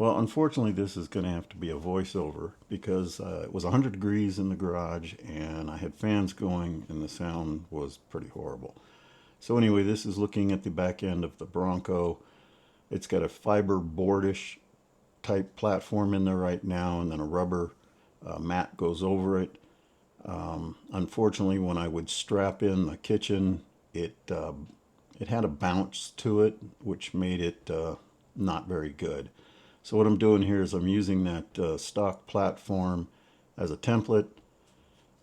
Well, unfortunately, this is going to have to be a voiceover because it was 100 degrees in the garage and I had fans going and the sound was pretty horrible. So anyway, this is looking at the back end of the Bronco. It's got a fiber boardish type platform in there right now, and then a rubber mat goes over it. Unfortunately, when I would strap in the kitchen, it had a bounce to it, which made it not very good. So what I'm doing here is I'm using that stock platform as a template.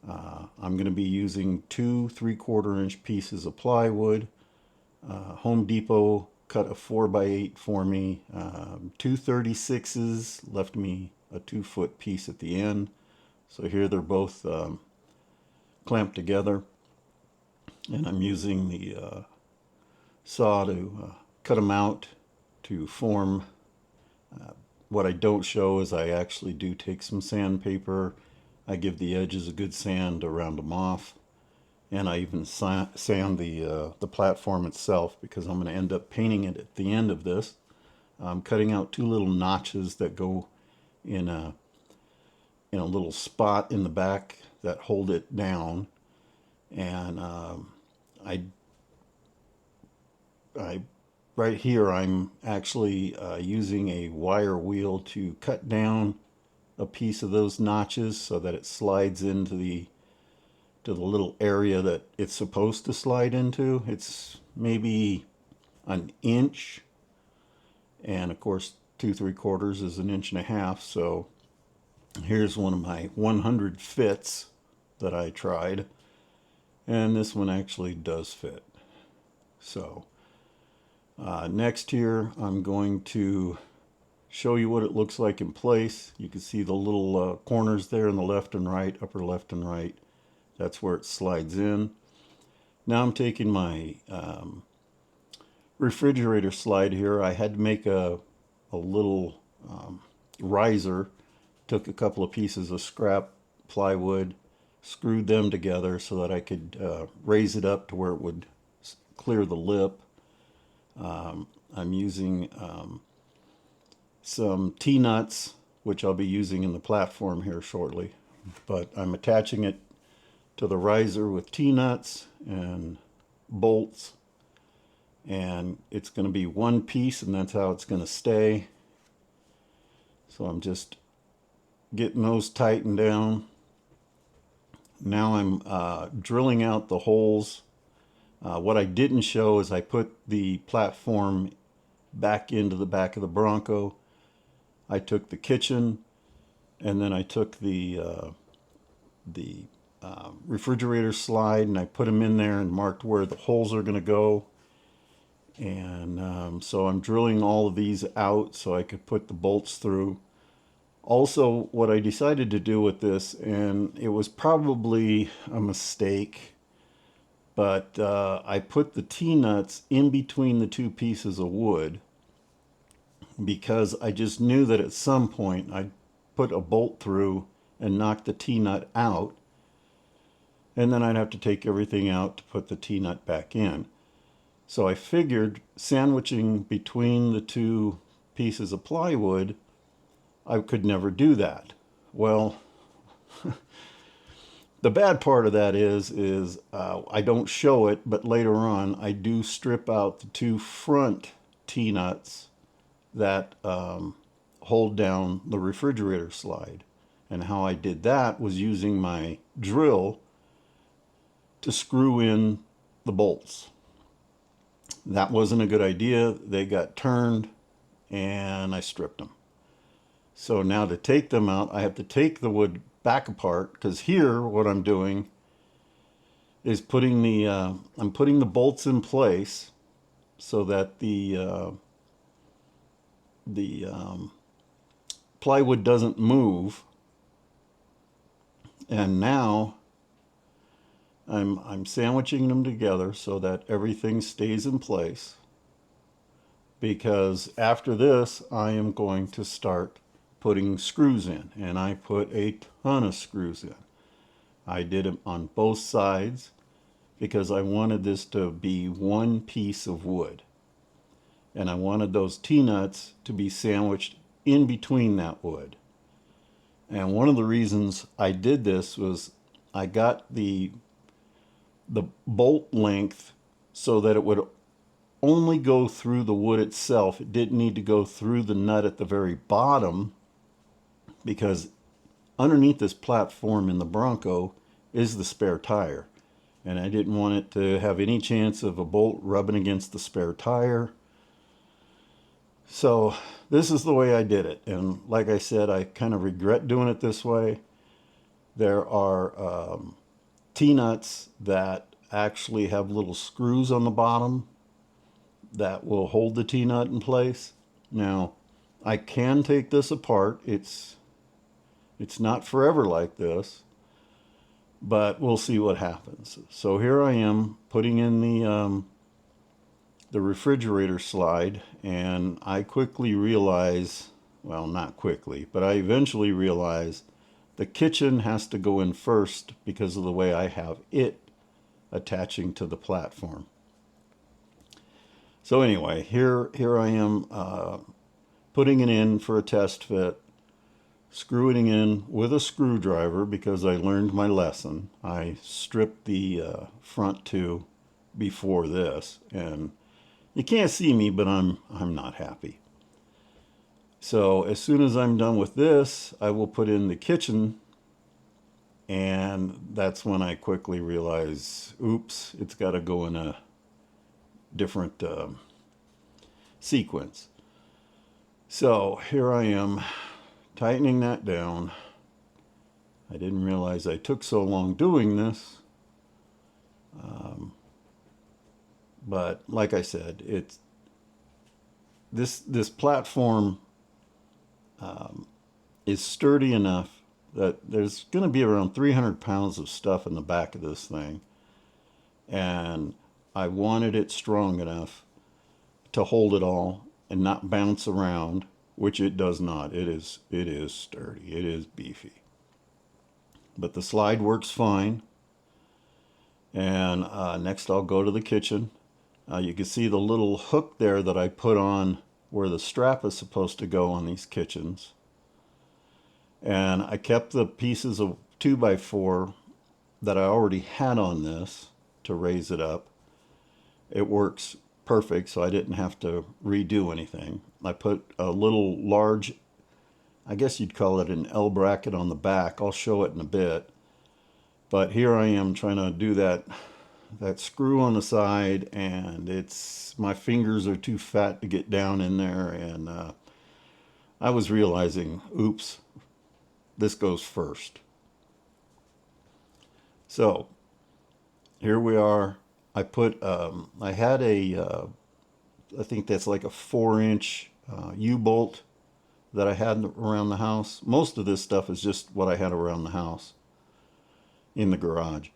I'm going to be using two 3/4 inch pieces of plywood. Home Depot cut a 4x8 for me. Two 36s left me a 2-foot piece at the end. So here they're both clamped together. And I'm using the saw to cut them out to form. What I don't show is I actually do take some sandpaper. I give the edges a good sand to round them off. And I even sand the platform itself because I'm going to end up painting it at the end of this. I'm cutting out two little notches that go in a little spot in the back that hold it down. And right here I'm actually using a wire wheel to cut down a piece of those notches so that it slides into the little area that it's supposed to slide into. It's maybe an inch, and of course 2 3/4 is an inch and a half. So here's one of my 100 fits that I tried, and this one actually does fit. So next here I'm going to show you what it looks like in place. You can see the little corners there in the left and right, upper left and right. That's where it slides in. Now I'm taking my refrigerator slide here. I had to make a little riser. Took a couple of pieces of scrap plywood, screwed them together so that I could raise it up to where it would clear the lip. I'm using some T-nuts, which I'll be using in the platform here shortly. But I'm attaching it to the riser with T-nuts and bolts. And it's going to be one piece, and that's how it's going to stay. So I'm just getting those tightened down. Now I'm drilling out the holes. What I didn't show is I put the platform back into the back of the Bronco. I took the kitchen, and then I took the refrigerator slide, and I put them in there and marked where the holes are going to go. And so I'm drilling all of these out so I could put the bolts through. Also, what I decided to do with this, and it was probably a mistake, but I put the T-nuts in between the two pieces of wood because I just knew that at some point I'd put a bolt through and knock the T-nut out, and then I'd have to take everything out to put the T-nut back in. So I figured sandwiching between the two pieces of plywood, I could never do that. Well, the bad part of that is I don't show it, but later on I do strip out the two front T-nuts that hold down the refrigerator slide. And how I did that was using my drill to screw in the bolts. That wasn't a good idea. They got turned and I stripped them. So now to take them out, I have to take the wood back apart, because here what I'm doing is putting I'm putting the bolts in place so that the plywood doesn't move. And now I'm sandwiching them together so that everything stays in place, because after this I am going to start putting screws in, and I put a ton of screws in. I did them on both sides because I wanted this to be one piece of wood, and I wanted those T-nuts to be sandwiched in between that wood. And one of the reasons I did this was I got the bolt length so that it would only go through the wood itself. It didn't need to go through the nut at the very bottom, because underneath this platform in the Bronco is the spare tire. And I didn't want it to have any chance of a bolt rubbing against the spare tire. So this is the way I did it. And like I said, I kind of regret doing it this way. There are T-nuts that actually have little screws on the bottom that will hold the T-nut in place. Now, I can take this apart. It's not forever like this, but we'll see what happens. So here I am putting in the refrigerator slide, and I quickly realize, well, not quickly, but I eventually realize the kitchen has to go in first because of the way I have it attaching to the platform. So anyway, here I am putting it in for a test fit, screwing it in with a screwdriver because I learned my lesson. I stripped the front two before this, and you can't see me, but I'm not happy. So as soon as I'm done with this, I will put in the kitchen, and that's when I quickly realize, oops, it's got to go in a different sequence. So here I am tightening that down. I didn't realize I took so long doing this. But like I said, it's this platform is sturdy enough that there's going to be around 300 pounds of stuff in the back of this thing. And I wanted it strong enough to hold it all and not bounce around, which it does not. It is sturdy. It is beefy. But the slide works fine. And next I'll go to the kitchen. You can see the little hook there that I put on where the strap is supposed to go on these kitchens. And I kept the pieces of 2x4 that I already had on this to raise it up. It works perfect, so I didn't have to redo anything. I put a little large, I guess you'd call it an L bracket on the back. I'll show it in a bit. But here I am trying to do that screw on the side, and my fingers are too fat to get down in there, and I was realizing, oops, this goes first. So here we are. I put I had a I think that's like a 4-inch U-bolt that I had around the house. Most of this stuff is just what I had around the house in the garage.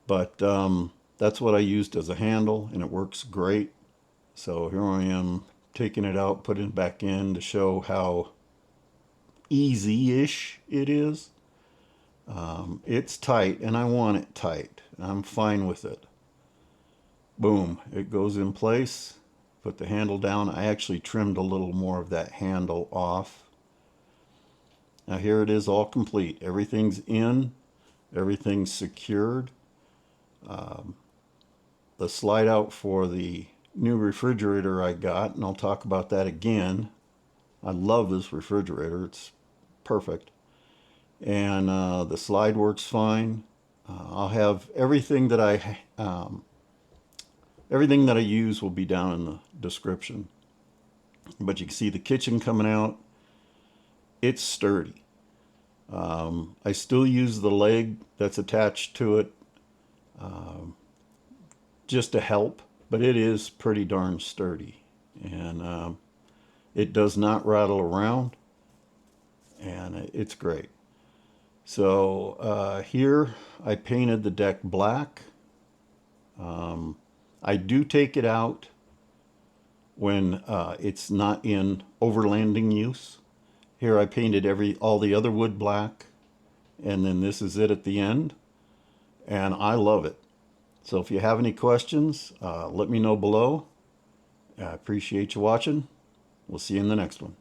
But that's what I used as a handle, and it works great. So here I am taking it out, putting it back in to show how easy-ish it is. It's tight, and I want it tight. I'm fine with it. Boom, it goes in place. Put the handle down. I actually trimmed a little more of that handle off. Now here it is, all complete. Everything's in. Everything's secured. The slide out for the new refrigerator I got, and I'll talk about that again. I love this refrigerator. It's perfect. And the slide works fine. I'll have everything that I use will be down in the description. But you can see the kitchen coming out. It's sturdy. I still use the leg that's attached to it just to help, but it is pretty darn sturdy. And it does not rattle around, and it's great. So here I painted the deck black. I do take it out when it's not in overlanding use. Here I painted all the other wood black, and then this is it at the end, and I love it. So if you have any questions, let me know below. I appreciate you watching. We'll see you in the next one.